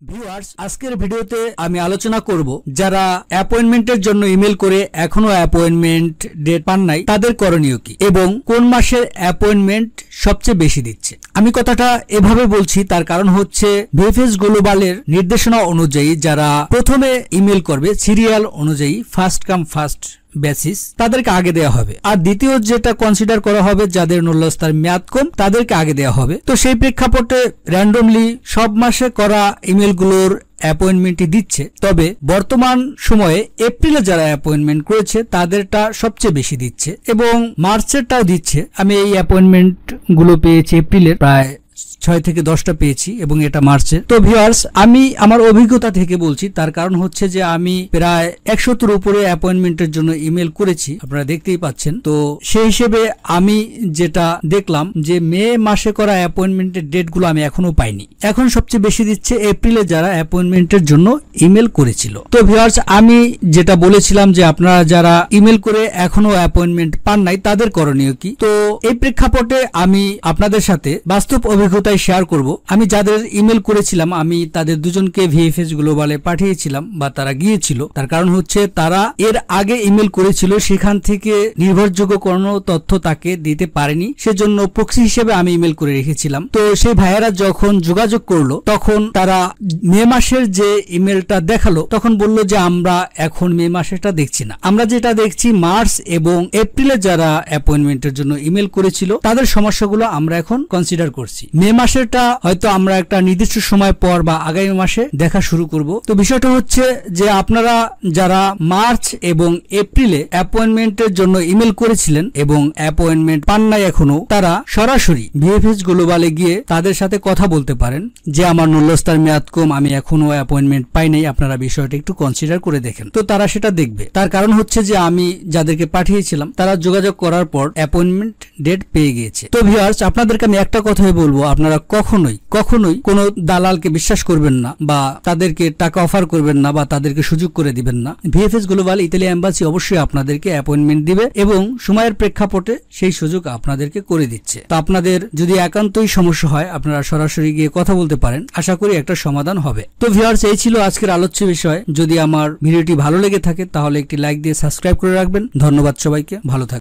Viewers, আজকের ভিডিওতে আমি আলোচনা করব যারা অ্যাপয়েন্টমেন্টের জন্য ইমেল করে এখনো অ্যাপয়েন্টমেন্ট ডেট পান নাই তাদের করণীয় কি এবং কোন মাসের অ্যাপয়েন্টমেন্ট সবচেয়ে বেশি দিচ্ছে। আমি কথাটা এভাবে বলছি, তার কারণ হচ্ছে ভিএফএস গ্লোবালের নির্দেশনা অনুযায়ী যারা প্রথমে ইমেল করবে সিরিয়াল অনুযায়ী ফার্স্ট কাম ফার্স্ট বেসিস তাদেরকে আগে দেওয়া হবে, আর দ্বিতীয় যেটা কনসিডার করা হবে যাদের নূল্যস্থার মেয়াদ কম তাদেরকে আগে দেওয়া হবে। তো সেই প্রেক্ষাপটে র্যান্ডমলি সব মাসে করা ইমেলগুলোর অ্যাপয়েন্টমেন্টই দিচ্ছে, তবে বর্তমান সময়ে এপ্রিলে যারা অ্যাপয়েন্টমেন্ট করেছে তাদেরটা সবচেয়ে বেশি দিচ্ছে এবং মার্চেরটাও দিচ্ছে। আমি এই অ্যাপয়েন্টমেন্ট গুলো পেয়েছি এপ্রিলের প্রায় 6 থেকে 10টা পেয়েছি এবং এটা মার্চে। তো ভিউয়ার্স, আমি আমার অভিজ্ঞতা থেকে বলছি, তার কারণ হচ্ছে যে আমি প্রায় 100-র উপরে অ্যাপয়েন্টমেন্টের জন্য ইমেল করেছি, আপনারা দেখতেই পাচ্ছেন। তো সেই হিসেবে আমি যেটা দেখলাম যে মে মাসে করা অ্যাপয়েন্টমেন্টের ডেটগুলো আমি এখনো পাইনি। এখন সবচেয়ে বেশি দিচ্ছে এপ্রিলে যারা অ্যাপয়েন্টমেন্টের জন্য ইমেল করেছিল। তো ভিউয়ার্স, আমি যেটা বলেছিলাম যে আপনারা যারা ইমেল করে এখনো অ্যাপয়েন্টমেন্ট পান নাই তাদের করণীয় কি। তো এই প্রেক্ষাপটে আমি আপনাদের সাথে বাস্তব অভিজ্ঞতা শেয়ার করব। আমি যাদের ইমেল করেছিলাম আমি তাদের দুজনকে ভিএফএস গ্লোবালে পাঠিয়েছিলাম বা তারা গিয়েছিল। তার কারণ হচ্ছে তারা এর আগে ইমেল করেছিল, সেখান থেকে নির্ভরযোগ্য কোনো তথ্য তাকে দিতে পারেনি, সেজন্য প্রক্সি হিসেবে আমি ইমেল করে রেখেছিলাম। তো সেই ভাইয়েরা যখন যোগাযোগ করলো তখন তারা মে মাসের যে ইমেলটা দেখালো তখন বলল যে আমরা এখন মে মাসেরটা দেখছি না, আমরা যেটা দেখছি মার্চ এবং এপ্রিলে যারা অ্যাপয়েন্টমেন্টের জন্য ইমেল করেছিল তাদের সমস্যাগুলো আমরা এখন কনসিডার করছি। মে মাসেরটা হয়তো আমরা একটা নির্দিষ্ট সময় পর বা আগামী মাসে দেখা শুরু করব। তো বিষয়টা হচ্ছে যে আপনারা যারা মার্চ এবং এপ্রিলে অ্যাপয়েন্টমেন্টের জন্য ইমেল করেছিলেন এবং অ্যাপয়েন্টমেন্ট পান নাই এখনো, তারা সরাসরি ভিএফএস গ্লোবালে গিয়ে তাদের সাথে কথা বলতে পারেন যে আমার নূল্যস্থার মেয়াদ কম, আমি এখনো অ্যাপয়েন্টমেন্ট পাই নাই, আপনারা বিষয়টা একটু কনসিডার করে দেখেন। তো তারা সেটা দেখবে। তার কারণ হচ্ছে যে আমি যাদেরকে পাঠিয়েছিলাম তারা যোগাযোগ করার পর অ্যাপয়েন্টমেন্ট ডেট পেয়ে গিয়েছে। তো ভিউয়ার্স, আপনাদেরকে আমি একটা কথাই বলবো, আপনারা কখনোই কোনো দালালকে বিশ্বাস করবেন না বা তাদেরকে টাকা অফার করবেন না বা তাদেরকে সুযোগ করে দিবেন না। ভিএফএস গ্লোবাল ইতালি এম্বাসি অবশ্যই আপনাদেরকে অ্যাপয়েন্টমেন্ট দিবে এবং সময়ের প্রেক্ষাপটে সেই সুযোগ আপনাদেরকে করে দিচ্ছে। তো আপনাদের যদি একান্তই সমস্যা হয় আপনারা সরাসরি গিয়ে কথা বলতে পারেন, আশা করি একটা সমাধান হবে। তো ভিউয়ার্স, এই ছিল আজকের আলোচ্য বিষয়। যদি আমার ভিডিওটি ভালো লেগে থাকে তাহলে একটি লাইক দিয়ে সাবস্ক্রাইব করে রাখবেন। ধন্যবাদ সবাইকে, ভালো থাকবেন।